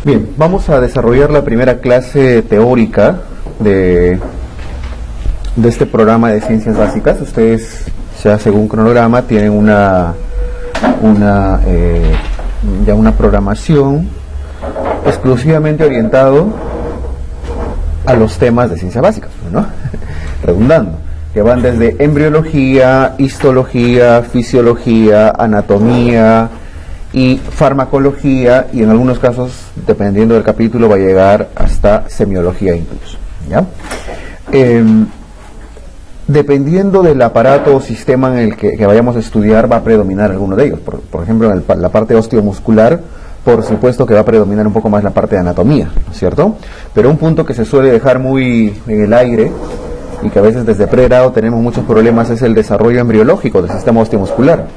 Bien, vamos a desarrollar la primera clase teórica de este programa de ciencias básicas. Ustedes, ya según cronograma, tienen una programación exclusivamente orientado a los temas de ciencias básicas, ¿no? Redundando, que van desde embriología, histología, fisiología, anatomía y farmacología, y en algunos casos, dependiendo del capítulo, va a llegar hasta semiología incluso, ¿ya? Dependiendo del aparato o sistema en el que vayamos a estudiar, va a predominar alguno de ellos. Por ejemplo, en la parte osteomuscular, por supuesto que va a predominar un poco más la parte de anatomía, ¿no es cierto? Pero un punto que se suele dejar muy en el aire, y que a veces desde pregrado tenemos muchos problemas, es el desarrollo embriológico del sistema osteomuscular.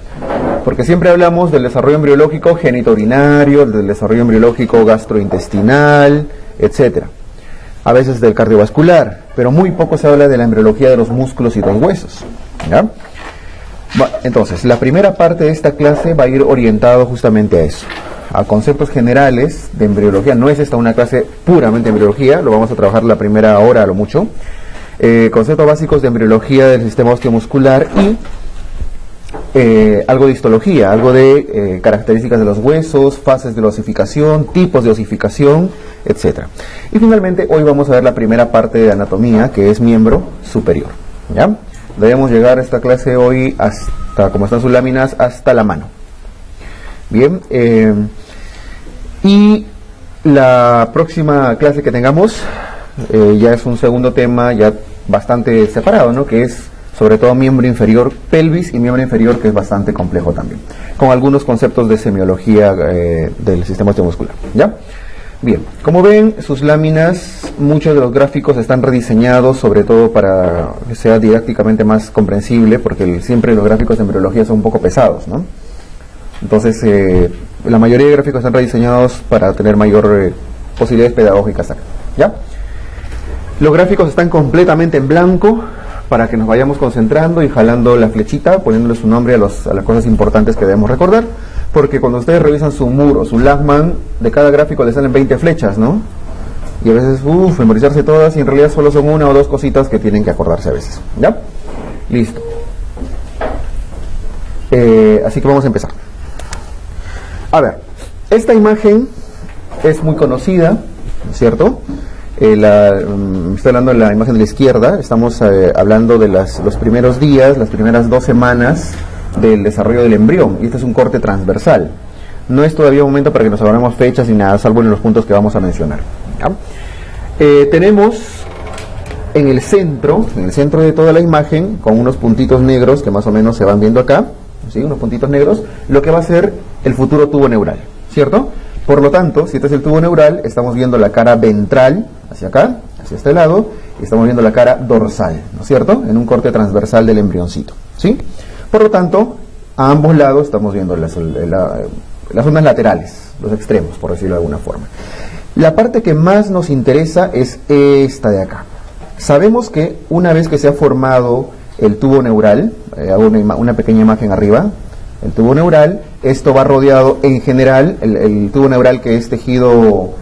Porque siempre hablamos del desarrollo embriológico genitourinario, del desarrollo embriológico gastrointestinal, etcétera. A veces del cardiovascular, pero muy poco se habla de la embriología de los músculos y los huesos, ¿ya? Entonces, la primera parte de esta clase va a ir orientado justamente a eso, a conceptos generales de embriología. No es esta una clase puramente de embriología, lo vamos a trabajar la primera hora a lo mucho. Conceptos básicos de embriología del sistema osteomuscular y algo de histología, algo de características de los huesos, fases de la osificación, tipos de osificación, etc. Y finalmente hoy vamos a ver la primera parte de anatomía, que es miembro superior, ¿ya? Debemos llegar a esta clase hoy hasta, como están sus láminas, hasta la mano. Bien, y la próxima clase que tengamos ya es un segundo tema ya bastante separado, ¿no? Que es sobre todo miembro inferior, pelvis, y miembro inferior, que es bastante complejo también, con algunos conceptos de semiología del sistema osteomuscular, ¿ya? Bien, como ven, sus láminas, muchos de los gráficos están rediseñados, sobre todo para que sea didácticamente más comprensible, porque siempre los gráficos de embriología son un poco pesados, ¿no? Entonces, la mayoría de gráficos están rediseñados para tener mayor posibilidades pedagógicas acá, ¿ya? Los gráficos están completamente en blanco, para que nos vayamos concentrando y jalando la flechita, poniéndole su nombre a las cosas importantes que debemos recordar, porque cuando ustedes revisan su MUR o su Lachmann, de cada gráfico le salen 20 flechas, ¿no? Y a veces, memorizarse todas, y en realidad solo son una o dos cositas que tienen que acordarse a veces, ¿ya? Listo. Así que vamos a empezar. A ver, esta imagen es muy conocida, ¿no es cierto? Estoy hablando de la imagen de la izquierda. Estamos hablando de los primeros días, las primeras 2 semanas del desarrollo del embrión, y este es un corte transversal. No es todavía un momento para que nos hablemos fechas ni nada, salvo en los puntos que vamos a mencionar, ¿ya? Tenemos en el centro de toda la imagen, con unos puntitos negros que más o menos se van viendo acá, ¿sí? Unos puntitos negros, lo que va a ser el futuro tubo neural, ¿cierto? Por lo tanto, si este es el tubo neural, estamos viendo la cara ventral hacia acá, hacia este lado, y estamos viendo la cara dorsal, ¿no es cierto? En un corte transversal del embrioncito, ¿sí? Por lo tanto, a ambos lados estamos viendo las zonas laterales, los extremos, por decirlo de alguna forma. La parte que más nos interesa es esta de acá. Sabemos que una vez que se ha formado el tubo neural, hago una pequeña imagen arriba, el tubo neural, esto va rodeado en general, el tubo neural, que es tejido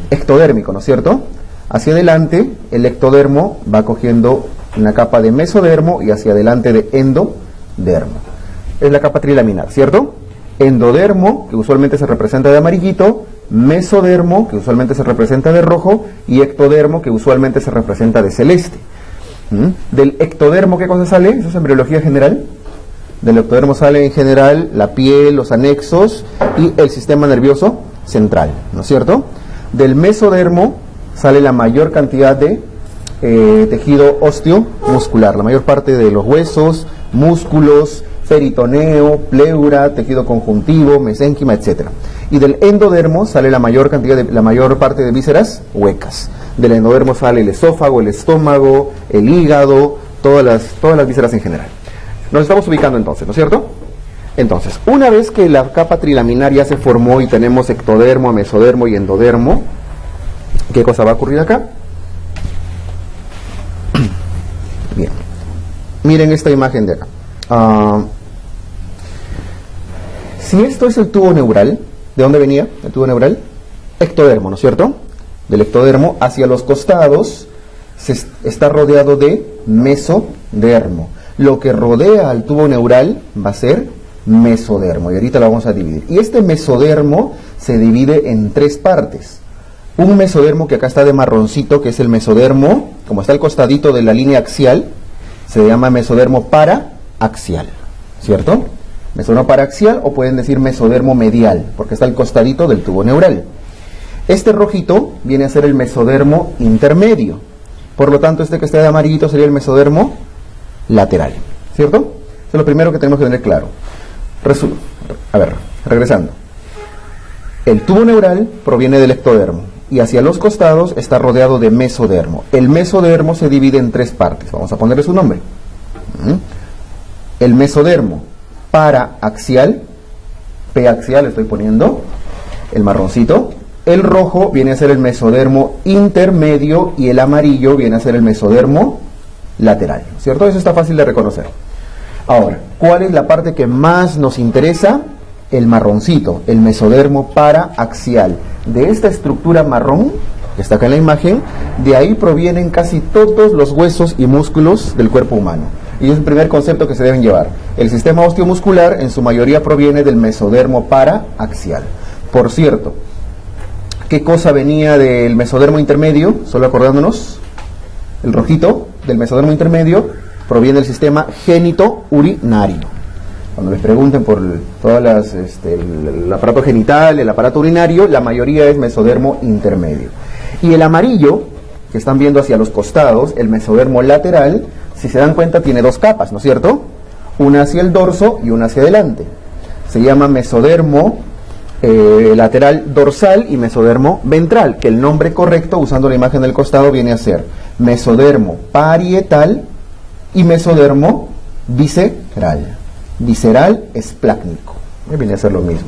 ectodérmico, ¿no es cierto? Hacia adelante, el ectodermo va cogiendo una capa de mesodermo y hacia adelante de endodermo. Es la capa trilaminar, ¿cierto? Endodermo, que usualmente se representa de amarillito, mesodermo, que usualmente se representa de rojo, y ectodermo, que usualmente se representa de celeste. Del ectodermo, ¿qué cosa sale? Eso es embriología general. Del ectodermo sale en general la piel, los anexos y el sistema nervioso central, ¿no es cierto? Del mesodermo sale la mayor cantidad de tejido osteomuscular, la mayor parte de los huesos, músculos, peritoneo, pleura, tejido conjuntivo, mesénquima, etc. Y del endodermo sale la mayor parte de vísceras huecas. Del endodermo sale el esófago, el estómago, el hígado, todas las vísceras en general. Nos estamos ubicando entonces, ¿no es cierto? Entonces, una vez que la capa trilaminar ya se formó y tenemos ectodermo, mesodermo y endodermo, ¿qué cosa va a ocurrir acá? Bien, miren esta imagen de acá. Si esto es el tubo neural, ¿de dónde venía el tubo neural? ectodermo, ¿no es cierto? Del ectodermo hacia los costados está rodeado de mesodermo. Lo que rodea al tubo neural va a ser mesodermo, y ahorita lo vamos a dividir. Y este mesodermo se divide en tres partes. Un mesodermo que acá está de marroncito, que es el mesodermo, como está al costadito de la línea axial, se llama mesodermo paraaxial, ¿cierto? Mesodermo paraaxial, o pueden decir mesodermo medial, porque está al costadito del tubo neural. Este rojito viene a ser el mesodermo intermedio. Por lo tanto, este que está de amarillito sería el mesodermo lateral, ¿cierto? Eso es lo primero que tenemos que tener claro. A ver, regresando. El tubo neural proviene del ectodermo y hacia los costados está rodeado de mesodermo. El mesodermo se divide en tres partes. Vamos a ponerle su nombre. El mesodermo paraaxial, P axial estoy poniendo, el marroncito. El rojo viene a ser el mesodermo intermedio y el amarillo viene a ser el mesodermo lateral, ¿cierto? Eso está fácil de reconocer. Ahora, ¿cuál es la parte que más nos interesa? El marroncito, el mesodermo paraaxial. De esta estructura marrón, que está acá en la imagen, de ahí provienen casi todos los huesos y músculos del cuerpo humano. Y es el primer concepto que se deben llevar. El sistema osteomuscular en su mayoría proviene del mesodermo paraaxial. Por cierto, ¿qué cosa venía del mesodermo intermedio? Solo acordándonos, el rojito del mesodermo intermedio proviene del sistema genitourinario. Cuando les pregunten por todas las, el aparato genital, el aparato urinario, la mayoría es mesodermo intermedio. Y el amarillo, que están viendo hacia los costados, el mesodermo lateral, si se dan cuenta tiene dos capas, ¿no es cierto? Una hacia el dorso y una hacia adelante. Se llama mesodermo lateral dorsal y mesodermo ventral, que el nombre correcto, usando la imagen del costado, viene a ser mesodermo parietal y mesodermo visceral. Visceral esplácnico, viene a ser lo mismo.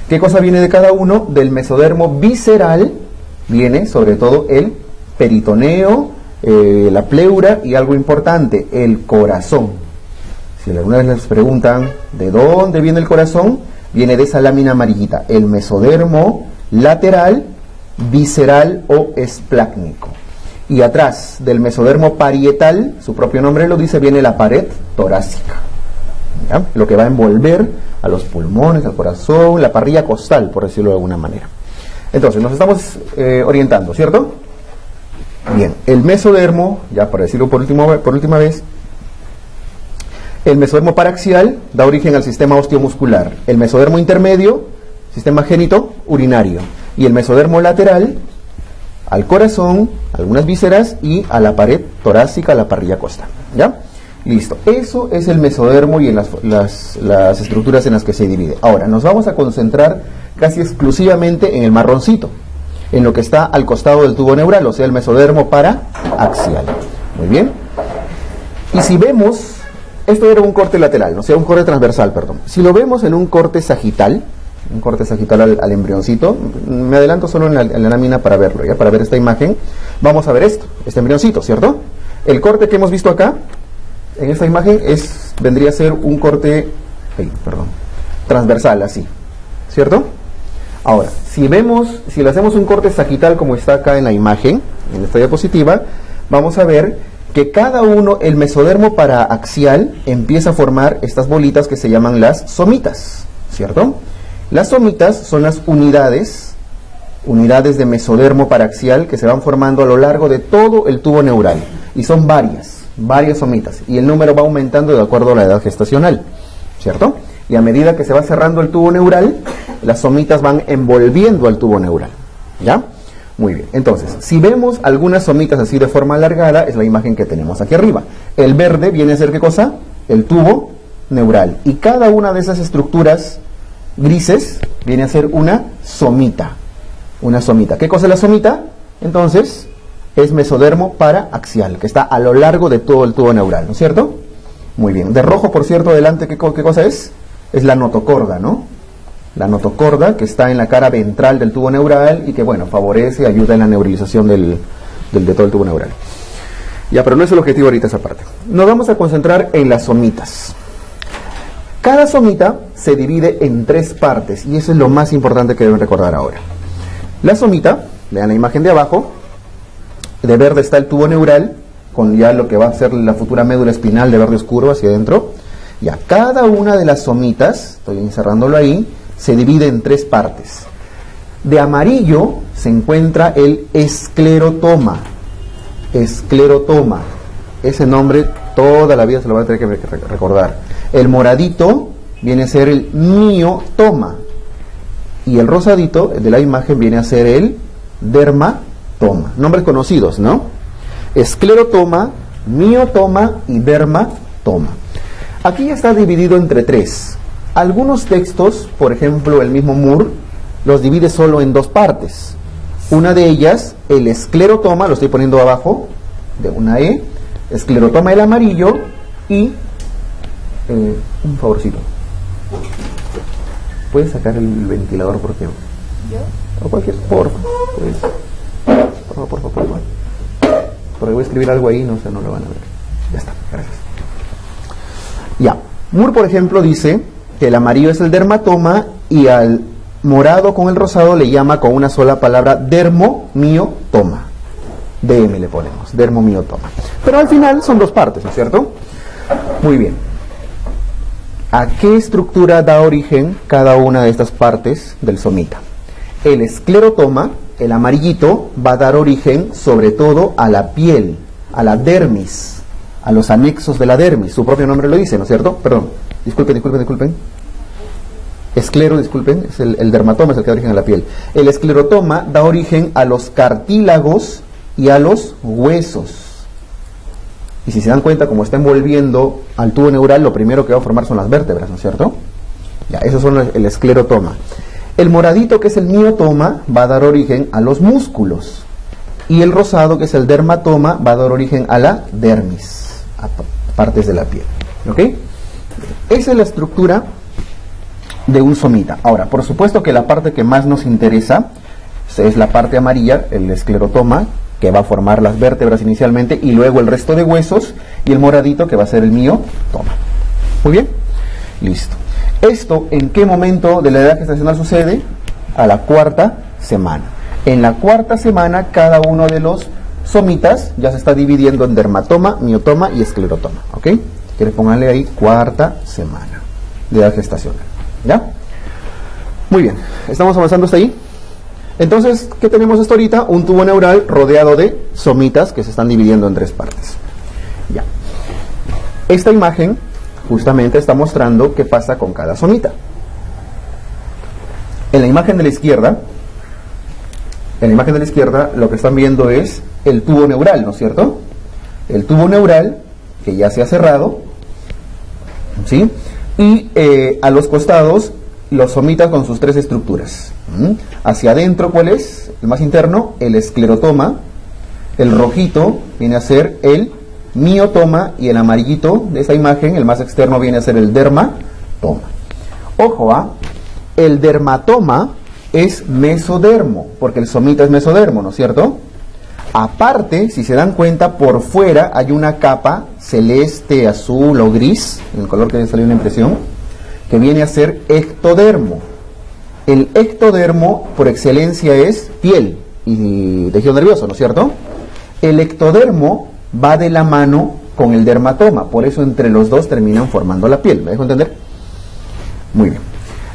¿Qué cosa viene de cada uno? Del mesodermo visceral viene sobre todo el peritoneo, la pleura y algo importante, el corazón. Si alguna vez les preguntan ¿de dónde viene el corazón? Viene de esa lámina amarillita, el mesodermo lateral, visceral o esplácnico. Y atrás del mesodermo parietal, su propio nombre lo dice, viene la pared torácica. ¿Ya? Lo que va a envolver a los pulmones, al corazón, la parrilla costal, por decirlo de alguna manera. Entonces, nos estamos orientando, ¿cierto? Bien, el mesodermo, ya para decirlo por última vez, el mesodermo paraaxial da origen al sistema osteomuscular. El mesodermo intermedio, sistema genitourinario. Y el mesodermo lateral, al corazón, algunas vísceras y a la pared torácica, a la parrilla costal. ¿Ya? Listo. Eso es el mesodermo y en las estructuras en las que se divide. Ahora, nos vamos a concentrar casi exclusivamente en el marroncito, en lo que está al costado del tubo neural, o sea, el mesodermo paraaxial. Muy bien. Y si vemos, esto era un corte lateral, no sea un corte transversal, perdón. Si lo vemos en un corte sagital al embrioncito, me adelanto solo en la lámina para verlo, ¿ya? Para ver esta imagen, vamos a ver esto, este embrioncito, ¿cierto? El corte que hemos visto acá, en esta imagen, vendría a ser un corte, transversal, así, ¿cierto? Ahora, si le hacemos un corte sagital como está acá en la imagen, en esta diapositiva, vamos a ver que cada uno, el mesodermo paraaxial, empieza a formar estas bolitas que se llaman las somitas, ¿cierto? Las somitas son las unidades de mesodermo paraaxial que se van formando a lo largo de todo el tubo neural, y son varias somitas, y el número va aumentando de acuerdo a la edad gestacional, ¿cierto? Y a medida que se va cerrando el tubo neural, las somitas van envolviendo al tubo neural, ¿ya? Muy bien, entonces, si vemos algunas somitas así de forma alargada, es la imagen que tenemos aquí arriba. El verde viene a ser, ¿qué cosa? El tubo neural, y cada una de esas estructuras grises viene a ser una somita. ¿Qué cosa es la somita? Entonces, es mesodermo paraaxial, que está a lo largo de todo el tubo neural, ¿no es cierto? Muy bien. De rojo, por cierto, adelante, ¿qué cosa es? Es la notocorda, ¿no? La notocorda, que está en la cara ventral del tubo neural y que, bueno, favorece y ayuda en la neuralización de todo el tubo neural. Ya, pero no es el objetivo ahorita esa parte. Nos vamos a concentrar en las somitas. Cada somita se divide en tres partes y eso es lo más importante que deben recordar ahora. La somita, vean la imagen de abajo, de verde está el tubo neural, con ya lo que va a ser la futura médula espinal de verde oscuro hacia adentro. Ya, cada una de las somitas, estoy encerrándolo ahí, se divide en 3 partes. De amarillo se encuentra el esclerotoma. Esclerotoma. Ese nombre toda la vida se lo van a tener que recordar. El moradito viene a ser el miotoma. Y el rosadito, el de la imagen, viene a ser el dermatoma. Nombres conocidos, ¿no? Esclerotoma, miotoma y dermatoma. Aquí está dividido entre 3. Algunos textos, por ejemplo el mismo Moore, los divide solo en 2 partes. Una de ellas, el esclerotoma, lo estoy poniendo abajo, de una E, esclerotoma el amarillo y, un favorcito, ¿puedes sacar el ventilador por qué? ¿Yo? O cualquier, porfa, pues, porfa. Porque voy a escribir algo ahí, no sé, no lo van a ver. Ya está, gracias. Ya, Moore, por ejemplo, dice que el amarillo es el dermatoma y al morado con el rosado le llama con una sola palabra dermomiotoma. DM le ponemos, dermomiotoma. Pero al final son 2 partes, ¿no es cierto? Muy bien. ¿A qué estructura da origen cada una de estas partes del somita? El esclerotoma, el amarillito, va a dar origen sobre todo a la piel, a la dermis, a los anexos de la dermis. Su propio nombre lo dice, ¿no es cierto? Perdón, disculpen. Esclero, disculpen, es el dermatoma, es el que da origen a la piel. El esclerotoma da origen a los cartílagos y a los huesos. Y si se dan cuenta, como está envolviendo al tubo neural, lo primero que va a formar son las vértebras, ¿no es cierto? Ya, esos son el esclerotoma. El moradito, que es el miotoma, va a dar origen a los músculos. Y el rosado, que es el dermatoma, va a dar origen a la dermis, a partes de la piel. ¿Ok? Esa es la estructura de un somita. Ahora, por supuesto que la parte que más nos interesa es la parte amarilla, el esclerotoma, que va a formar las vértebras inicialmente y luego el resto de huesos, y el moradito, que va a ser el miotoma. Muy bien, listo. ¿Esto en qué momento de la edad gestacional sucede? A la 4ª semana. En la 4ª semana cada uno de los somitas ya se está dividiendo en dermatoma, miotoma y esclerotoma. ¿Ok? ¿Quieres ponerle ahí 4ª semana de edad gestacional? ¿Ya? Muy bien, ¿estamos avanzando hasta ahí? Entonces, ¿qué tenemos hasta ahorita? Un tubo neural rodeado de somitas que se están dividiendo en 3 partes. Ya. Esta imagen justamente está mostrando qué pasa con cada somita. En la imagen de la izquierda, lo que están viendo es el tubo neural, ¿no es cierto? El tubo neural, que ya se ha cerrado, ¿sí? Y a los costados, los somitas con sus 3 estructuras. Hacia adentro, ¿cuál es? El más interno, el esclerotoma. El rojito viene a ser el miotoma y el amarillito de esa imagen, el más externo, viene a ser el dermatoma. Ojo, el dermatoma es mesodermo, porque el somita es mesodermo, ¿no es cierto? Aparte, si se dan cuenta, por fuera hay una capa celeste, azul o gris, en el color que ya salió en la impresión, que viene a ser ectodermo. El ectodermo, por excelencia, es piel y tejido nervioso, ¿no es cierto? El ectodermo va de la mano con el dermatoma, por eso entre los dos terminan formando la piel. ¿Me dejo entender? Muy bien.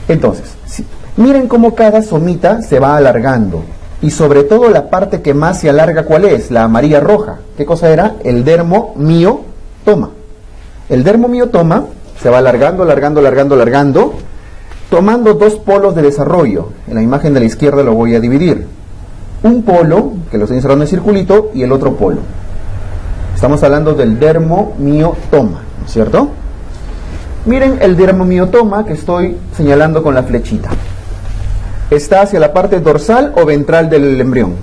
Entonces, sí, miren cómo cada somita se va alargando. Y sobre todo la parte que más se alarga, ¿cuál es? La amarilla roja. ¿Qué cosa era? El dermomiotoma. El dermomiotoma se va alargando, tomando 2 polos de desarrollo. En la imagen de la izquierda lo voy a dividir. Un polo, que lo estoy encerrando en circulito, y el otro polo. Estamos hablando del dermomiotoma, ¿no es cierto? Miren el dermomiotoma que estoy señalando con la flechita. ¿Está hacia la parte dorsal o ventral del embrión?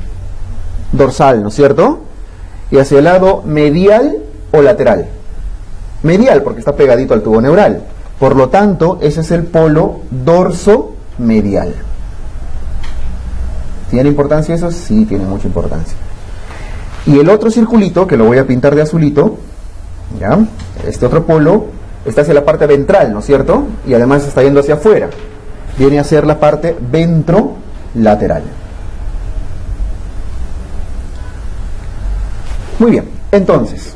Dorsal, ¿no es cierto? ¿Y hacia el lado medial o lateral? Medial, porque está pegadito al tubo neural. Por lo tanto, ese es el polo dorso-medial. ¿Tiene importancia eso? Sí, tiene mucha importancia. Y el otro circulito, que lo voy a pintar de azulito, ¿ya? Este otro polo está hacia la parte ventral, ¿no es cierto? Y además está yendo hacia afuera. Viene a ser la parte ventrolateral. Muy bien, entonces,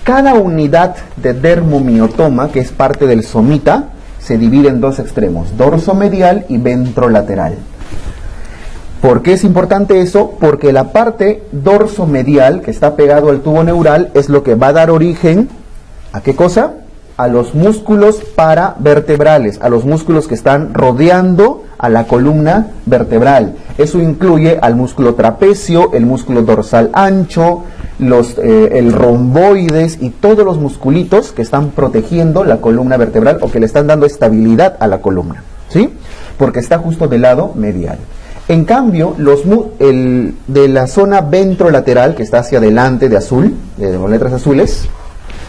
cada unidad de dermomiotoma, que es parte del somita, se divide en dos extremos, dorsomedial y ventrolateral. ¿Por qué es importante eso? Porque la parte dorsomedial, que está pegado al tubo neural, es lo que va a dar origen ¿a qué cosa? A los músculos paravertebrales, a los músculos que están rodeando a la columna vertebral. Eso incluye al músculo trapecio, el músculo dorsal ancho, el romboides y todos los musculitos que están protegiendo la columna vertebral o que le están dando estabilidad a la columna, ¿sí? Porque está justo del lado medial. En cambio, de la zona ventrolateral, que está hacia adelante de azul, con letras azules,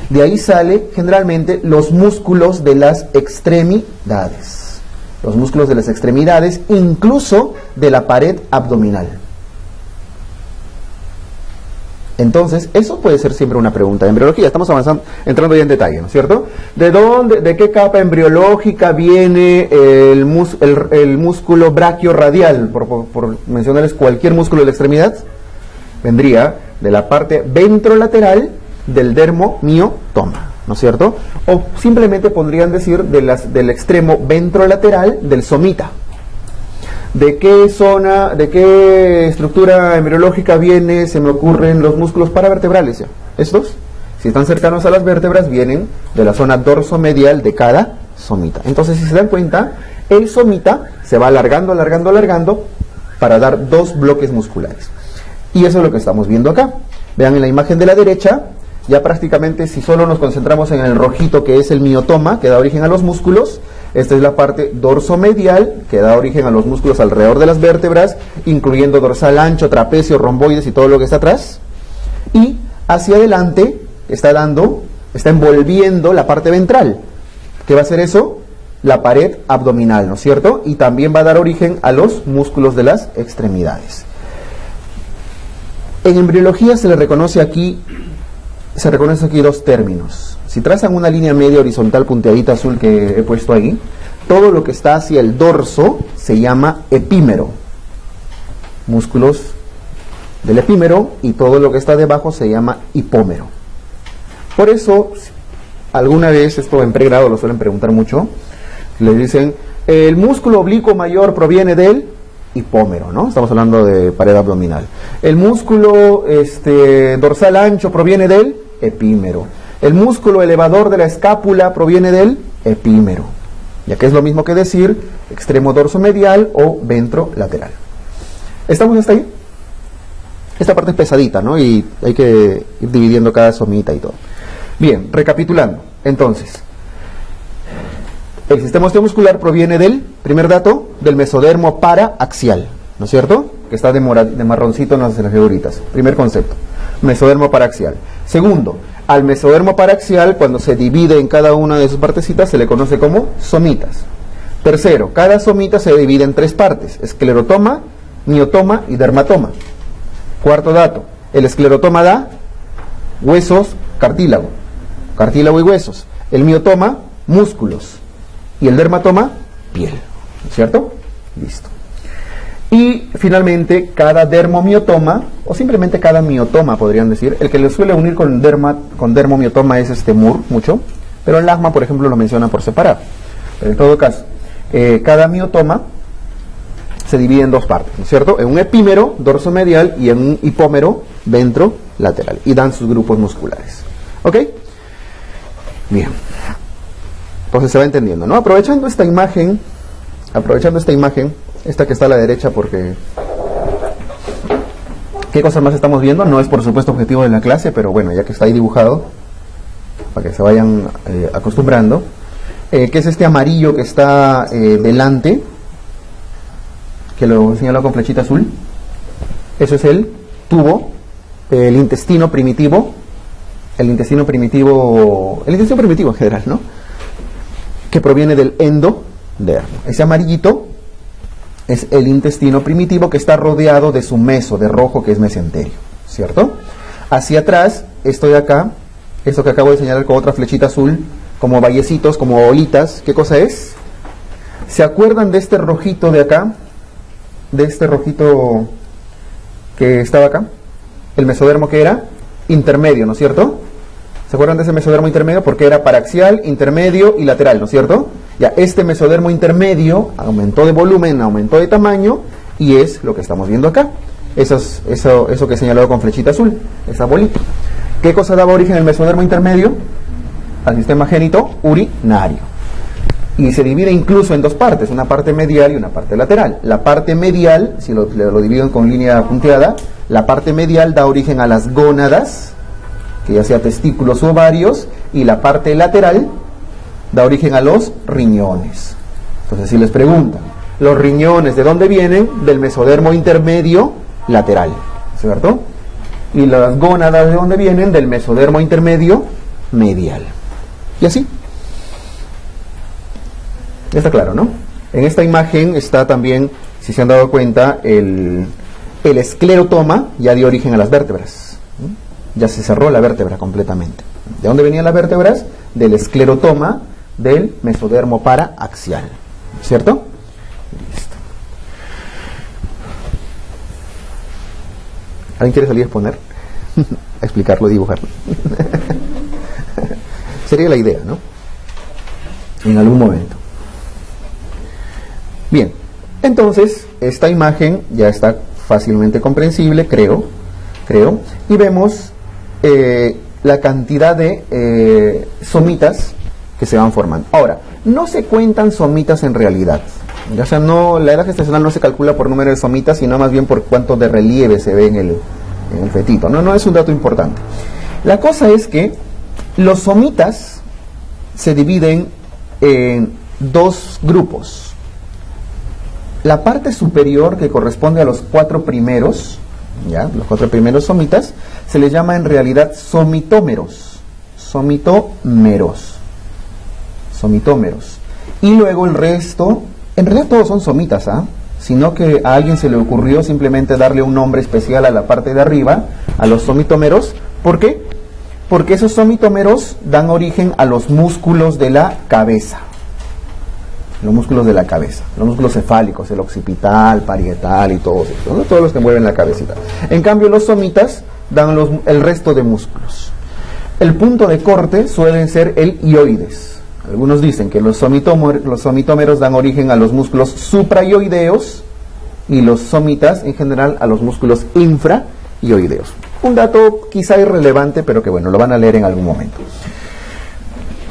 de ahí sale generalmente los músculos de las extremidades. Los músculos de las extremidades, incluso de la pared abdominal. Entonces, eso puede ser siempre una pregunta de embriología. Estamos avanzando, entrando ya en detalle, ¿no es cierto? ¿De qué capa embriológica viene el músculo brachiorradial? Por mencionarles cualquier músculo de la extremidad, vendría de la parte ventrolateral del dermomiotoma, ¿no es cierto? O simplemente podrían decir del extremo ventrolateral del somita. ¿De qué zona, de qué estructura embriológica viene? Se me ocurren los músculos paravertebrales, ¿ya? Estos, si están cercanos a las vértebras, vienen de la zona dorsomedial de cada somita. Entonces, si se dan cuenta, el somita se va alargando, alargando, alargando para dar dos bloques musculares. Y eso es lo que estamos viendo acá. Vean en la imagen de la derecha, ya prácticamente si solo nos concentramos en el rojito que es el miotoma, que da origen a los músculos. Esta es la parte dorsomedial, que da origen a los músculos alrededor de las vértebras, incluyendo dorsal ancho, trapecio, romboides y todo lo que está atrás. Y hacia adelante está envolviendo la parte ventral. ¿Qué va a hacer eso? La pared abdominal, ¿no es cierto? Y también va a dar origen a los músculos de las extremidades. En embriología se reconocen aquí dos términos. Si trazan una línea media horizontal punteadita azul que he puesto ahí, todo lo que está hacia el dorso se llama epímero. Músculos del epímero, y todo lo que está debajo se llama hipómero. Por eso, alguna vez, esto en pregrado lo suelen preguntar mucho, les dicen, el músculo oblicuo mayor proviene del hipómero, ¿no? Estamos hablando de pared abdominal. El músculo dorsal ancho proviene del epímero. El músculo elevador de la escápula proviene del epímero, ya que es lo mismo que decir extremo dorsomedial o ventrolateral. ¿Estamos hasta ahí? Esta parte es pesadita, ¿no? Y hay que ir dividiendo cada somita y todo. Bien, recapitulando. Entonces, el sistema osteomuscular proviene del, primer dato, del mesodermo paraaxial, ¿no es cierto? Que está de marroncito en las figuritas. Primer concepto, mesodermo paraaxial. Segundo, al mesodermo paraaxial, cuando se divide en cada una de sus partecitas, se le conoce como somitas. Tercero, cada somita se divide en tres partes: esclerotoma, miotoma y dermatoma. Cuarto dato, el esclerotoma da huesos, cartílago y huesos. El miotoma, músculos. Y el dermatoma, piel. ¿Cierto? Listo. Y finalmente, cada dermomiotoma, o simplemente cada miotoma podrían decir, el que le suele unir con dermomiotoma es MUR, mucho, pero el AGMA, por ejemplo, lo menciona por separado. Pero en todo caso, cada miotoma se divide en dos partes, ¿no es cierto? En un epímero dorsomedial y en un hipómero ventrolateral, y dan sus grupos musculares. ¿Ok? Bien. Entonces se va entendiendo, ¿no? Aprovechando esta imagen, esta que está a la derecha, porque ¿qué cosas más estamos viendo? No es por supuesto objetivo de la clase, pero bueno, ya que está ahí dibujado, para que se vayan acostumbrando, ¿qué es este amarillo que está delante? Que lo he señalado con flechita azul. Eso es el tubo, el intestino primitivo en general, ¿no? Que proviene del endodermo. Ese amarillito es el intestino primitivo, que está rodeado de su meso, de rojo, que es mesenterio, ¿cierto? Hacia atrás, esto de acá, esto que acabo de señalar con otra flechita azul, como vallecitos, como bolitas, ¿qué cosa es? ¿Se acuerdan de este rojito de acá? De este rojito que estaba acá. ¿El mesodermo qué era? intermedio, ¿no es cierto? ¿Se acuerdan de ese mesodermo intermedio? Porque era paraxial, intermedio y lateral, ¿no es cierto? Ya, este mesodermo intermedio aumentó de volumen, aumentó de tamaño, y es lo que estamos viendo acá. Eso que he señalado con flechita azul, esa bolita. ¿Qué cosa daba origen al mesodermo intermedio? Al sistema génito urinario. Y se divide incluso en dos partes, una parte medial y una parte lateral. La parte medial, si lo dividen con línea punteada, la parte medial da origen a las gónadas, que ya sea testículos u ovarios, y la parte lateral da origen a los riñones. Entonces, si les preguntan, ¿los riñones de dónde vienen? Del mesodermo intermedio lateral, ¿cierto? Y las gónadas, ¿de dónde vienen? Del mesodermo intermedio medial. Y así. Ya está claro, ¿no? En esta imagen está también, si se han dado cuenta, el esclerotoma ya dio origen a las vértebras. Ya se cerró la vértebra completamente. ¿De dónde venían las vértebras? Del esclerotoma del mesodermo paraaxial, ¿cierto? Listo. ¿Alguien quiere salir a exponer? A explicarlo y dibujarlo. Sería la idea, ¿no? En algún momento. Bien, entonces esta imagen ya está fácilmente comprensible, creo, y vemos la cantidad de somitas que se van formando. Ahora, no se cuentan somitas en realidad, o sea, la edad gestacional no se calcula por número de somitas, sino más bien por cuánto de relieve se ve en el fetito. No es un dato importante. La cosa es que los somitas se dividen en dos grupos. La parte superior, que corresponde a los cuatro primeros, ¿ya? Los cuatro primeros somitas, se les llama en realidad somitómeros. Somitómeros. Y luego el resto, en realidad todos son somitas, sino que a alguien se le ocurrió simplemente darle un nombre especial a la parte de arriba, a los somitómeros. ¿Por qué? Porque esos somitómeros dan origen a los músculos de la cabeza. Los músculos de la cabeza, los músculos cefálicos, el occipital, parietal y todos esos, ¿no? Todos los que mueven la cabecita. En cambio, los somitas dan el resto de músculos. El punto de corte suelen ser el ioides. Algunos dicen que los somitómeros dan origen a los músculos supraioideos y los somitas en general a los músculos infraioideos. Un dato quizá irrelevante, pero que bueno, lo van a leer en algún momento.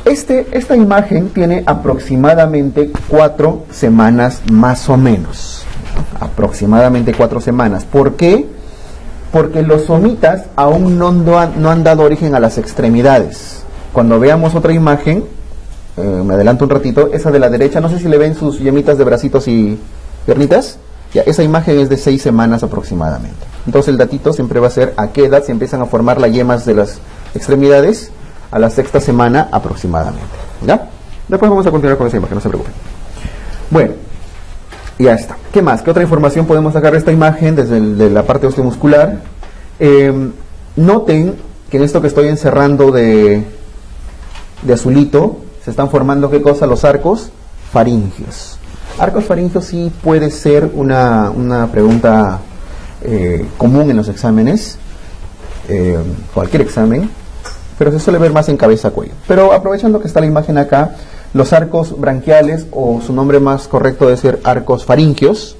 Esta imagen tiene aproximadamente 4 semanas más o menos. Aproximadamente 4 semanas. ¿Por qué? Porque los somitas aún no han dado origen a las extremidades. Cuando veamos otra imagen, me adelanto un ratito, esa de la derecha, no sé si le ven sus yemitas de bracitos y piernitas. Ya, esa imagen es de 6 semanas aproximadamente. Entonces el datito siempre va a ser a qué edad se empiezan a formar las yemas de las extremidades. A la 6ª semana aproximadamente, ¿ya? Después vamos a continuar con esa imagen, no se preocupen. Bueno, ya está. ¿Qué más? ¿Qué otra información podemos sacar de esta imagen desde de la parte osteomuscular? Noten que en esto que estoy encerrando de azulito, se están formando, ¿qué cosa? Los arcos faringios. Arcos faringios sí puede ser una pregunta común en los exámenes, cualquier examen, pero se suele ver más en cabeza-cuello. Pero aprovechando que está la imagen acá, los arcos branquiales, o su nombre más correcto debe ser arcos faringios,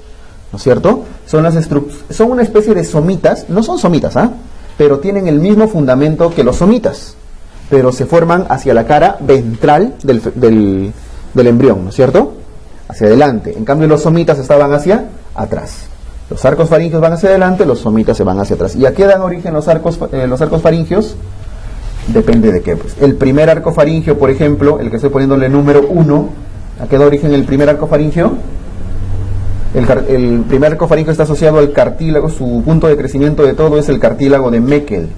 ¿no es cierto? Son una especie de somitas, no son somitas, pero tienen el mismo fundamento que los somitas, pero se forman hacia la cara ventral del embrión, ¿no es cierto? Hacia adelante. En cambio los somitas estaban hacia atrás. Los arcos faringios van hacia adelante, los somitas se van hacia atrás. ¿Y a qué dan origen los arcos faringios? Depende de qué, pues. El primer arco faringio, por ejemplo, el que estoy poniéndole número 1, ¿a qué da origen el primer arco faringio? El primer arco faringio está asociado al cartílago, su punto de crecimiento de todo es el cartílago de Meckel.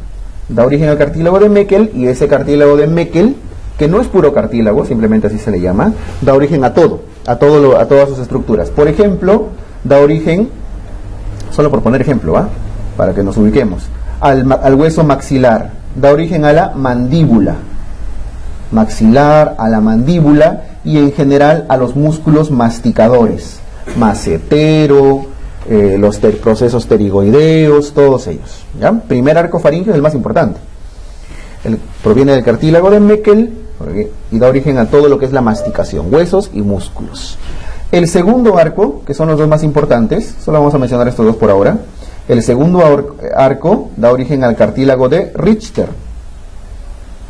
Da origen al cartílago de Meckel, y ese cartílago de Meckel, que no es puro cartílago, simplemente así se le llama, da origen a todas sus estructuras. Por ejemplo, da origen, solo por poner ejemplo, para que nos ubiquemos, al hueso maxilar. Da origen a la mandíbula, maxilar, a la mandíbula, y en general a los músculos masticadores, macetero, los procesos pterigoideos, todos ellos, ¿ya? Primer arco faríngeo es el más importante. proviene del cartílago de Meckel y da origen a todo lo que es la masticación, huesos y músculos. El segundo arco, que son los dos más importantes, solo vamos a mencionar estos dos por ahora. El segundo arco da origen al cartílago de Richter,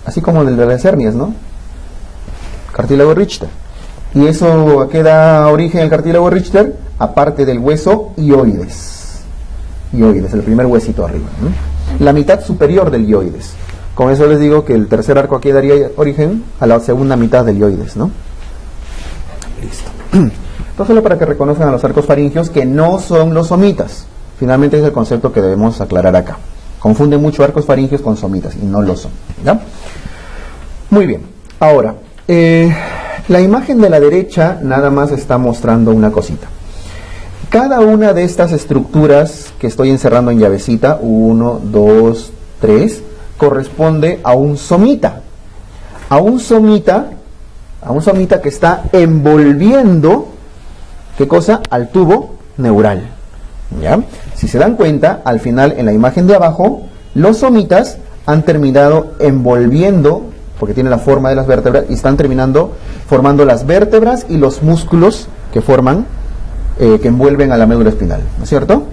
así como el de las hernias, ¿no? Cartílago Richter. ¿Y eso a qué da origen el cartílago Richter? Aparte del hueso hioides. Hioides, el primer huesito arriba, ¿no? La mitad superior del hioides. Con eso les digo que el tercer arco aquí daría origen a la segunda mitad del hioides, ¿no? Listo. Entonces, solo para que reconozcan a los arcos faringeos que no son los somitas. Finalmente es el concepto que debemos aclarar acá. Confunden mucho arcos faringeos con somitas y no lo son, ¿ya? Muy bien. Ahora, la imagen de la derecha nada más está mostrando una cosita. Cada una de estas estructuras que estoy encerrando en llavecita, 1, 2, 3, corresponde a un somita. A un somita que está envolviendo, ¿qué cosa? Al tubo neural. ¿Ya? Si se dan cuenta, al final en la imagen de abajo, los somitas han terminado envolviendo, porque tienen la forma de las vértebras, y están terminando formando las vértebras y los músculos que forman, que envuelven a la médula espinal, ¿no es cierto?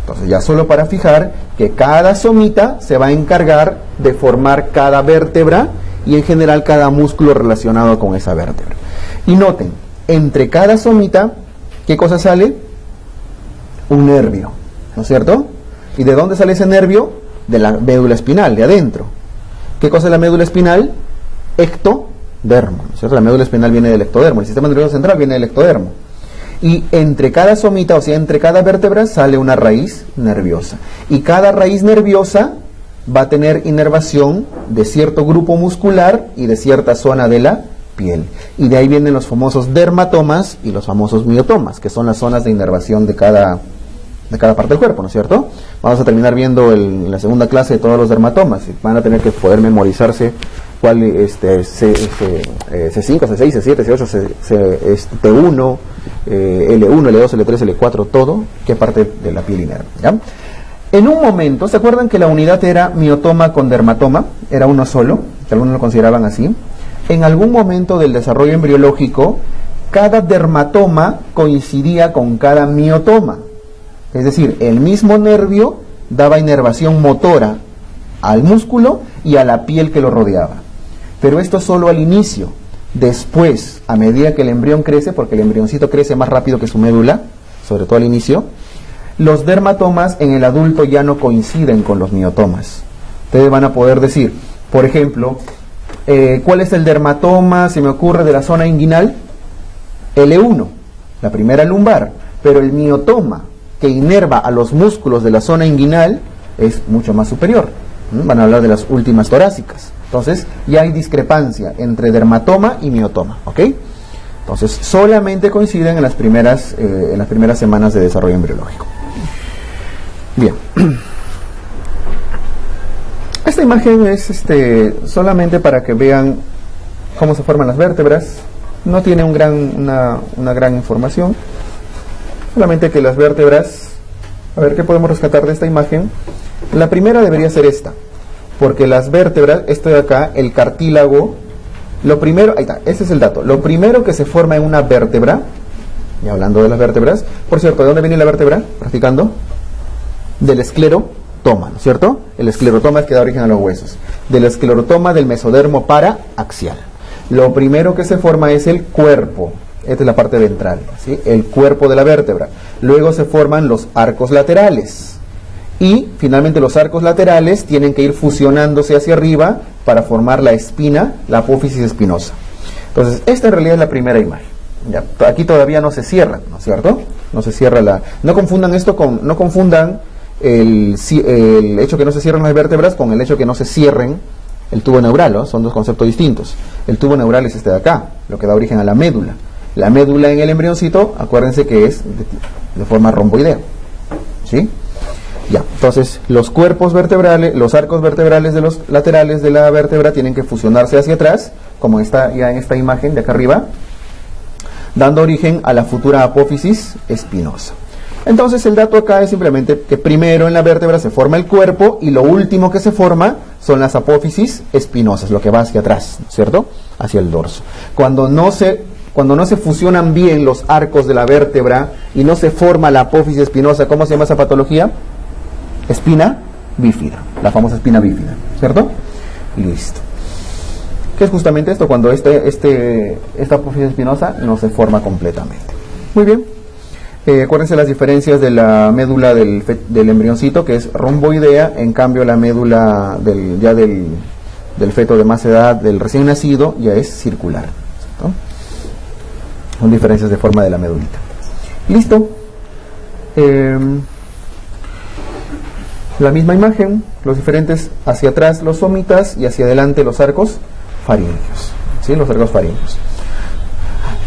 Entonces ya solo para fijar que cada somita se va a encargar de formar cada vértebra y en general cada músculo relacionado con esa vértebra. Y noten, entre cada somita, ¿qué cosa sale? Un nervio, ¿no es cierto? ¿Y de dónde sale ese nervio? De la médula espinal, de adentro. ¿Qué cosa es la médula espinal? Ectodermo, ¿no es cierto? La médula espinal viene del ectodermo, el sistema nervioso central viene del ectodermo. Y entre cada somita, o sea, entre cada vértebra, sale una raíz nerviosa. Y cada raíz nerviosa va a tener inervación de cierto grupo muscular y de cierta zona de la piel. Y de ahí vienen los famosos dermatomas y los famosos miotomas, que son las zonas de inervación de cada parte del cuerpo, ¿no es cierto? Vamos a terminar viendo en la segunda clase de todos los dermatomas. Van a tener que poder memorizarse cuál C5, C6, C7, C8, T1, L1, L2, L3, L4, todo, qué parte de la piel inerva, ¿ya? En un momento, ¿se acuerdan que la unidad era miotoma con dermatoma? Era uno solo, que algunos lo consideraban así. En algún momento del desarrollo embriológico, cada dermatoma coincidía con cada miotoma. Es decir, el mismo nervio daba inervación motora al músculo y a la piel que lo rodeaba. Pero esto solo al inicio. Después, a medida que el embrión crece, porque el embrioncito crece más rápido que su médula, sobre todo al inicio, los dermatomas en el adulto ya no coinciden con los miotomas. Ustedes van a poder decir, por ejemplo, ¿cuál es el dermatoma, se me ocurre, de la zona inguinal? L1, la primera lumbar, pero el miotoma que inerva a los músculos de la zona inguinal es mucho más superior. Van a hablar de las últimas torácicas. Entonces, ya hay discrepancia entre dermatoma y miotoma, ¿ok? Entonces, solamente coinciden en las primeras semanas de desarrollo embriológico. Bien. Esta imagen es solamente para que vean cómo se forman las vértebras. No tiene una gran información. Solamente que las vértebras, a ver qué podemos rescatar de esta imagen. La primera debería ser esta, porque las vértebras, esto de acá, el cartílago, lo primero, ahí está, ese es el dato. Lo primero que se forma en una vértebra, y hablando de las vértebras, por cierto, ¿de dónde viene la vértebra? Practicando. Del esclerotoma, ¿no es cierto? El esclerotoma es que da origen a los huesos. Del esclerotoma del mesodermo paraaxial. Lo primero que se forma es el cuerpo. Esta es la parte ventral, ¿sí? El cuerpo de la vértebra. Luego se forman los arcos laterales. Y finalmente los arcos laterales tienen que ir fusionándose hacia arriba para formar la espina, la apófisis espinosa. Entonces, esta en realidad es la primera imagen. Ya, aquí todavía no se cierra, ¿no es cierto? No se cierra la... No confundan esto con... No confundan el hecho que no se cierren las vértebras con el hecho que no se cierren el tubo neural, ¿no? Son dos conceptos distintos. El tubo neural es este de acá, lo que da origen a la médula. La médula en el embrioncito, acuérdense que es de forma romboidea, ¿sí? Ya, entonces los cuerpos vertebrales, los arcos vertebrales de los laterales de la vértebra tienen que fusionarse hacia atrás, como está ya en esta imagen de acá arriba, dando origen a la futura apófisis espinosa. Entonces el dato acá es simplemente que primero en la vértebra se forma el cuerpo y lo último que se forma son las apófisis espinosas, lo que va hacia atrás, ¿cierto? Hacia el dorso. Cuando no se fusionan bien los arcos de la vértebra y no se forma la apófisis espinosa, ¿cómo se llama esa patología? Espina bífida, la famosa espina bífida, ¿cierto? Listo. ¿Qué es justamente esto? Cuando esta apófisis espinosa no se forma completamente. Muy bien. Acuérdense las diferencias de la médula del embrioncito, que es romboidea, en cambio la médula del feto de más edad, del recién nacido, ya es circular, ¿cierto? Son diferencias de forma de la medulita. Listo. La misma imagen, los diferentes, hacia atrás los somitas y hacia adelante los arcos faríngeos, ¿sí? Los arcos faríngeos.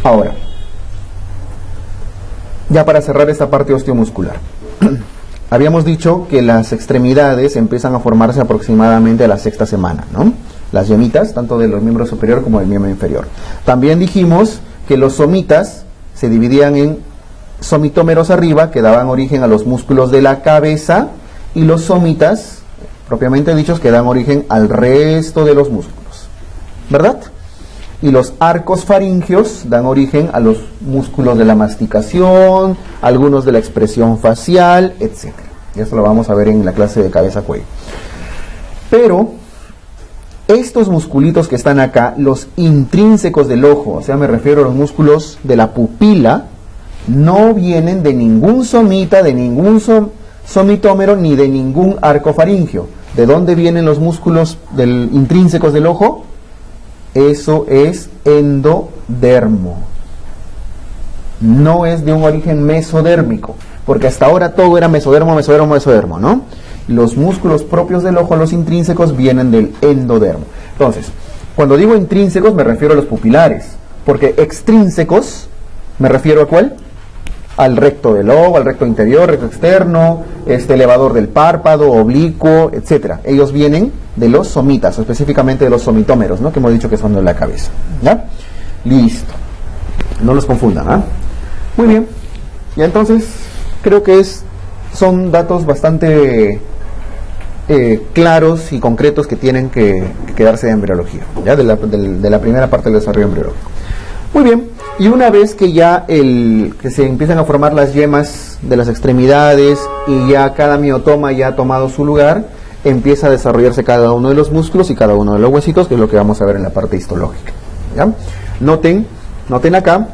Ahora, ya para cerrar esta parte osteomuscular, habíamos dicho que las extremidades empiezan a formarse aproximadamente a la sexta semana, ¿no? Las yemitas, tanto de los miembros superior como del miembro inferior. También dijimos que los somitas se dividían en somitómeros arriba, que daban origen a los músculos de la cabeza, y los somitas, propiamente dichos, que dan origen al resto de los músculos, ¿verdad? Y los arcos faríngeos dan origen a los músculos de la masticación, algunos de la expresión facial, etc. Y esto lo vamos a ver en la clase de cabeza-cuello. Pero estos musculitos que están acá, los intrínsecos del ojo, o sea, me refiero a los músculos de la pupila, no vienen de ningún somita, de ningún somitómero, ni de ningún arco faríngeo. ¿De dónde vienen los músculos intrínsecos del ojo? Eso es endodermo. No es de un origen mesodérmico, porque hasta ahora todo era mesodermo, ¿no? Los músculos propios del ojo, los intrínsecos, vienen del endodermo. Entonces, cuando digo intrínsecos me refiero a los pupilares, porque extrínsecos me refiero a ¿cuál? Al recto del ojo, al recto interior, recto externo, elevador del párpado, oblicuo, etcétera. Ellos vienen de los somitas, o específicamente de los somitómeros, ¿no? Que hemos dicho que son de la cabeza, ¿ya? Listo. No los confundan, ¿ah? Muy bien. Y entonces, creo que son datos bastante claros y concretos que tienen que quedarse de embriología, ¿ya? De la primera parte del desarrollo embriológico. Muy bien. Y una vez que ya que se empiezan a formar las yemas de las extremidades y ya cada miotoma ya ha tomado su lugar, empieza a desarrollarse cada uno de los músculos y cada uno de los huesitos, que es lo que vamos a ver en la parte histológica, ¿ya? Noten acá,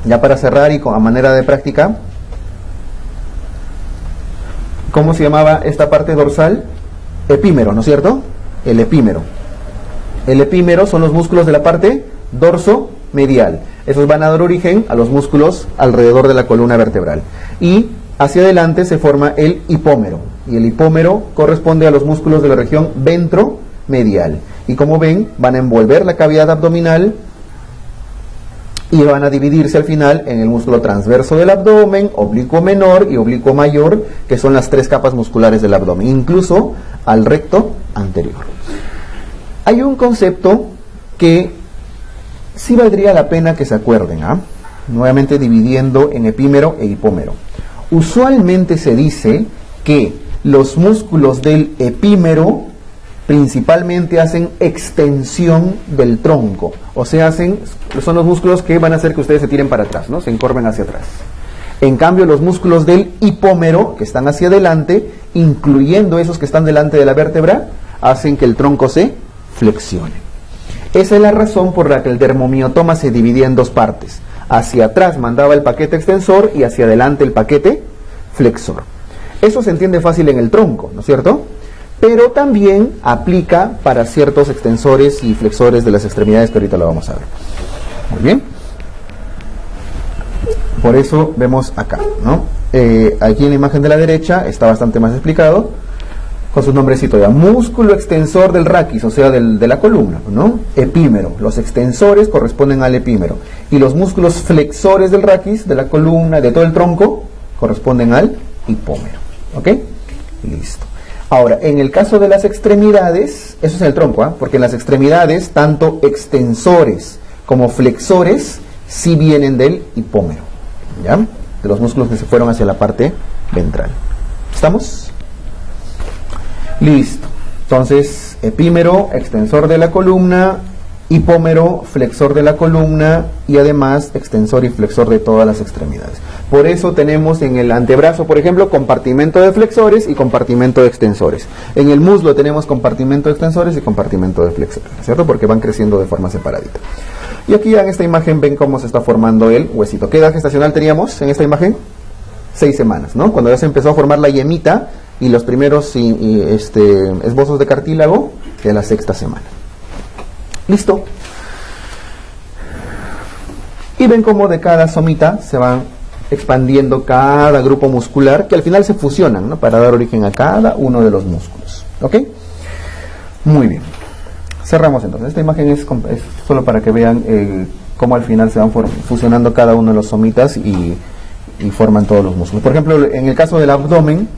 ya para cerrar y a manera de práctica, ¿cómo se llamaba esta parte dorsal? Epímero, ¿no es cierto? El epímero. El epímero son los músculos de la parte dorso-medial. Esos van a dar origen a los músculos alrededor de la columna vertebral. Y hacia adelante se forma el hipómero. Y el hipómero corresponde a los músculos de la región ventromedial. Y como ven, van a envolver la cavidad abdominal y van a dividirse al final en el músculo transverso del abdomen, oblicuo menor y oblicuo mayor, que son las tres capas musculares del abdomen, incluso al recto anterior. Hay un concepto que sí valdría la pena que se acuerden, ¿ah? Nuevamente dividiendo en epímero e hipómero. Usualmente se dice que los músculos del epímero principalmente hacen extensión del tronco, o sea, son los músculos que van a hacer que ustedes se tiren para atrás, ¿no? Se encorven hacia atrás. En cambio, los músculos del hipómero, que están hacia adelante, incluyendo esos que están delante de la vértebra, hacen que el tronco se flexione. Esa es la razón por la que el dermomiotoma se dividía en dos partes. Hacia atrás mandaba el paquete extensor y hacia adelante el paquete flexor. Eso se entiende fácil en el tronco, ¿no es cierto? Pero también aplica para ciertos extensores y flexores de las extremidades, que ahorita lo vamos a ver. Muy bien. Por eso vemos acá, ¿no? Aquí en la imagen de la derecha está bastante más explicado, con su nombrecito ya, músculo extensor del raquis, o sea, de la columna, ¿no? Epímero. Los extensores corresponden al epímero. Y los músculos flexores del raquis, de la columna, de todo el tronco, corresponden al hipómero. ¿Ok? Listo. Ahora, en el caso de las extremidades, eso es en el tronco, ¿eh? Porque en las extremidades, tanto extensores como flexores, sí vienen del hipómero, ¿ya? De los músculos que se fueron hacia la parte ventral. ¿Estamos? Listo. Entonces, epímero, extensor de la columna, hipómero, flexor de la columna y además extensor y flexor de todas las extremidades. Por eso tenemos en el antebrazo, por ejemplo, compartimento de flexores y compartimento de extensores. En el muslo tenemos compartimento de extensores y compartimento de flexores, ¿cierto? Porque van creciendo de forma separadita. Y aquí en esta imagen ven cómo se está formando el huesito. ¿Qué edad gestacional teníamos en esta imagen? 6 semanas, ¿no? Cuando ya se empezó a formar la yemita y los primeros esbozos de cartílago de la 6ª semana. Listo. Y ven cómo de cada somita se van expandiendo cada grupo muscular que al final se fusionan, ¿no? Para dar origen a cada uno de los músculos. ¿Ok? Muy bien. Cerramos entonces. Esta imagen es solo para que vean cómo al final se van fusionando cada uno de los somitas y forman todos los músculos. Por ejemplo, en el caso del abdomen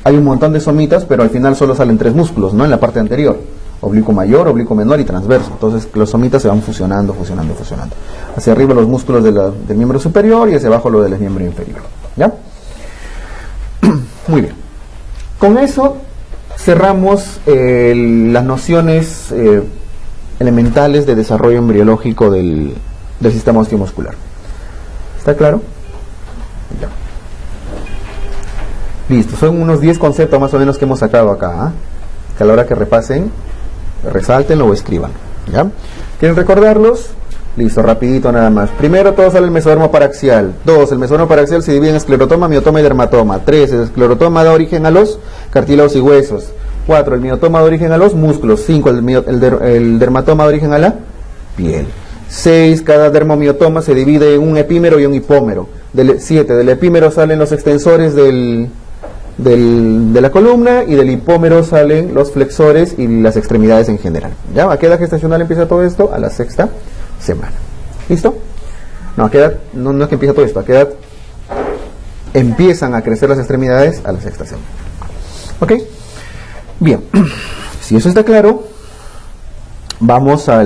hay un montón de somitas, pero al final solo salen 3 músculos, ¿no? En la parte anterior. Oblicuo mayor, oblicuo menor y transverso. Entonces los somitas se van fusionando. Hacia arriba los músculos del miembro superior y hacia abajo lo del miembro inferior. ¿Ya? Muy bien. Con eso cerramos las nociones elementales de desarrollo embriológico del sistema osteomuscular. ¿Está claro? Ya. Listo. Son unos 10 conceptos más o menos que hemos sacado acá, que a la hora que repasen resáltenlo o escriban, ¿ya? ¿Quieren recordarlos? Listo, rapidito nada más. Primero, todo sale el mesodermo paraxial. 2, el mesodermo paraxial se divide en esclerotoma, miotoma y dermatoma. 3, el esclerotoma da origen a los cartílagos y huesos. 4, el miotoma da origen a los músculos. 5, el dermatoma da origen a la piel. 6, cada dermomiotoma se divide en un epímero y un hipómero. 7, del epímero salen los extensores de la columna y del hipómero salen los flexores y las extremidades en general. ¿Ya? ¿A qué edad gestacional empieza todo esto? A la 6ª semana. ¿Listo? No, ¿a qué edad? No es que empieza todo esto. ¿A qué edad empiezan a crecer las extremidades? A la 6ª semana. ¿Ok? Bien. Si eso está claro, vamos a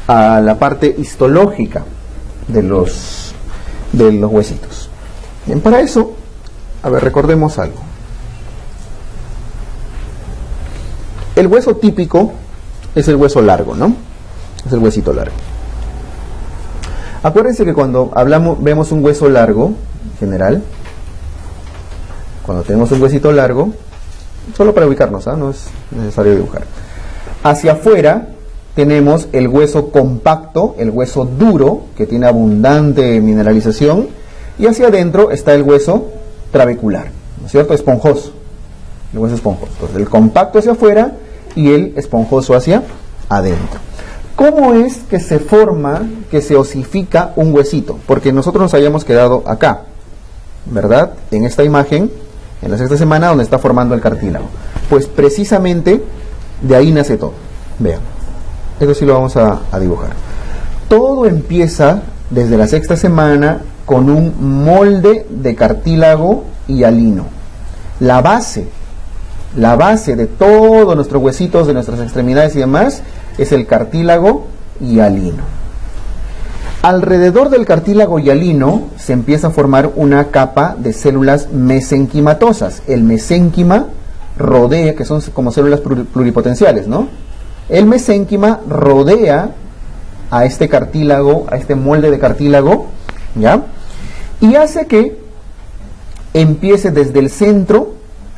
la parte histológica de los huesitos. Bien, para eso, a ver, recordemos algo. El hueso típico es el hueso largo, ¿no? Es el huesito largo. Acuérdense que cuando vemos un hueso largo, en general, cuando tenemos un huesito largo, solo para ubicarnos, no es necesario dibujar. Hacia afuera tenemos el hueso compacto, el hueso duro, que tiene abundante mineralización, y hacia adentro está el hueso trabecular, ¿no es cierto? Esponjoso, el hueso esponjoso. Entonces, el compacto hacia afuera y el esponjoso hacia adentro. ¿Cómo es que se forma, que se osifica un huesito? Porque nosotros nos habíamos quedado acá, ¿verdad? En esta imagen, en la 6ª semana, donde está formando el cartílago. Pues precisamente de ahí nace todo. Vean, eso sí lo vamos a dibujar. Todo empieza desde la 6ª semana con un molde de cartílago y hialino. La base de todos nuestros huesitos, de nuestras extremidades y demás, es el cartílago hialino. Alrededor del cartílago hialino se empieza a formar una capa de células mesenquimatosas. El mesénquima rodea, que son como células pluripotenciales, ¿no? El mesénquima rodea a este cartílago, a este molde de cartílago, ¿ya? Y hace que empiece desde el centro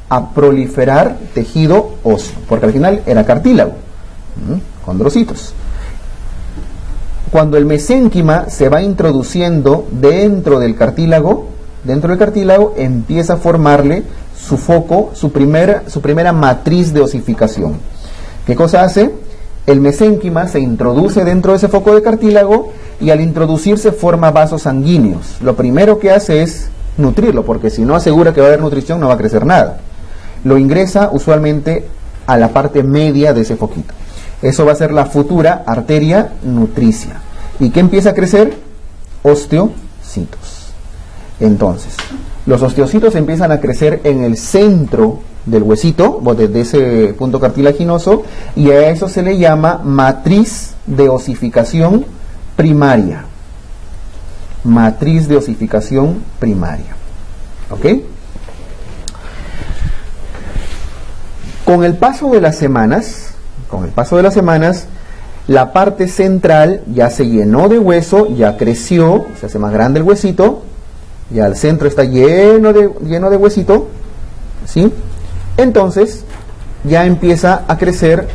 a proliferar tejido óseo, porque al final era cartílago, condrocitos. Cuando el mesénquima se va introduciendo dentro del cartílago, empieza a formarle su foco, su primera matriz de osificación. ¿Qué cosa hace? El mesénquima se introduce dentro de ese foco de cartílago y al introducirse forma vasos sanguíneos. Lo primero que hace es nutrirlo, porque si no asegura que va a haber nutrición no va a crecer nada. Lo ingresa usualmente a la parte media de ese foquito. Eso va a ser la futura arteria nutricia. ¿Y qué empieza a crecer? Osteocitos. Entonces, los osteocitos empiezan a crecer en el centro del huesito, desde ese punto cartilaginoso, y a eso se le llama matriz de osificación primaria. Matriz de osificación primaria. ¿Ok? Con el paso de las semanas, la parte central ya se llenó de hueso, ya creció, se hace más grande el huesito, ya el centro está lleno de huesito, ¿sí? Entonces, ya empieza a crecer,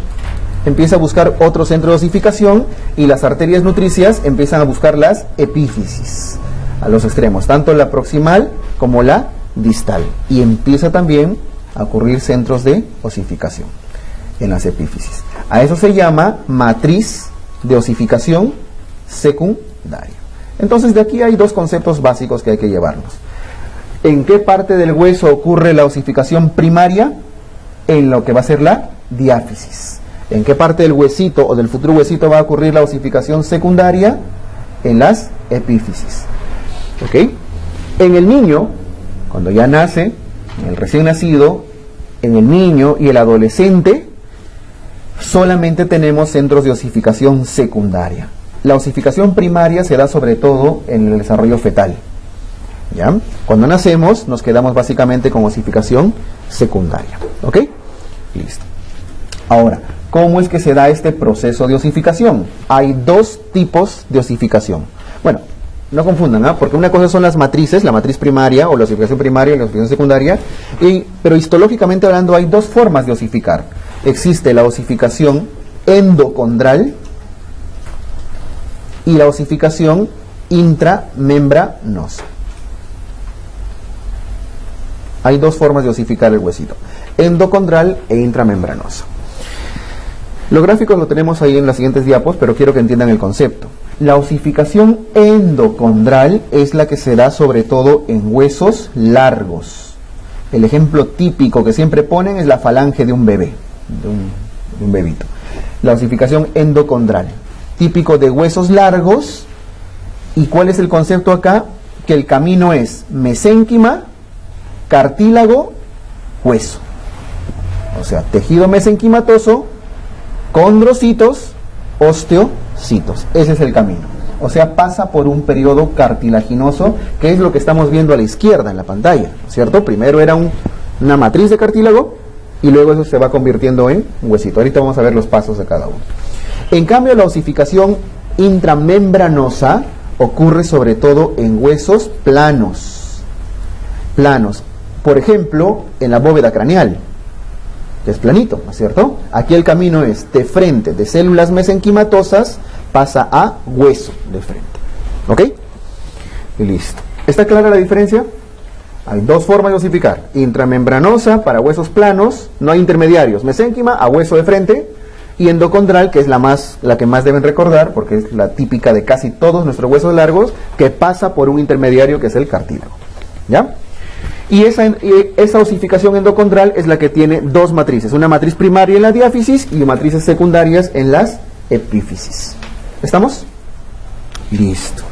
empieza a buscar otro centro de osificación y las arterias nutricias empiezan a buscar las epífisis a los extremos, tanto la proximal como la distal. Y empieza también a ocurrir centros de osificación en las epífisis. A eso se llama matriz de osificación secundaria. Entonces, de aquí hay dos conceptos básicos que hay que llevarnos. ¿En qué parte del hueso ocurre la osificación primaria? En lo que va a ser la diáfisis. ¿En qué parte del huesito o del futuro huesito va a ocurrir la osificación secundaria? En las epífisis. ¿Ok? En el niño, cuando ya nace, en el recién nacido, en el niño y el adolescente, solamente tenemos centros de osificación secundaria. La osificación primaria se da sobre todo en el desarrollo fetal. ¿Ya? Cuando nacemos nos quedamos básicamente con osificación secundaria. ¿Ok? Listo. Ahora, ¿cómo es que se da este proceso de osificación? Hay dos tipos de osificación. Bueno, no confundan, ¿eh? Porque una cosa son las matrices, la matriz primaria o la osificación primaria y la osificación secundaria, pero histológicamente hablando hay dos formas de osificar. Existe la osificación endocondral y la osificación intramembranosa. Hay dos formas de osificar el huesito, endocondral e intramembranosa. Los gráficos lo tenemos ahí en las siguientes diapos, pero quiero que entiendan el concepto. La osificación endocondral es la que se da sobre todo en huesos largos. El ejemplo típico que siempre ponen es la falange de un bebé, de un bebito. La osificación endocondral, típico de huesos largos. ¿Y cuál es el concepto acá? Que el camino es mesénquima, cartílago, hueso. O sea, tejido mesenquimatoso, condrocitos, osteocitos. Ese es el camino. O sea, pasa por un periodo cartilaginoso, que es lo que estamos viendo a la izquierda en la pantalla, ¿cierto? Primero era una matriz de cartílago y luego eso se va convirtiendo en un huesito. Ahorita vamos a ver los pasos de cada uno. En cambio, la osificación intramembranosa ocurre sobre todo en huesos planos. Planos. Por ejemplo, en la bóveda craneal, que es planito, ¿no es cierto? Aquí el camino es de frente, de células mesenquimatosas, pasa a hueso de frente. ¿Ok? Y listo. ¿Está clara la diferencia? Hay dos formas de osificar. Intramembranosa para huesos planos, no hay intermediarios. Mesénquima a hueso de frente. Y endocondral, que es la que más deben recordar, porque es la típica de casi todos nuestros huesos largos, que pasa por un intermediario que es el cartílago. ¿Ya? Y esa osificación endocondral es la que tiene dos matrices, una matriz primaria en la diáfisis y matrices secundarias en las epífisis. ¿Estamos? Listo.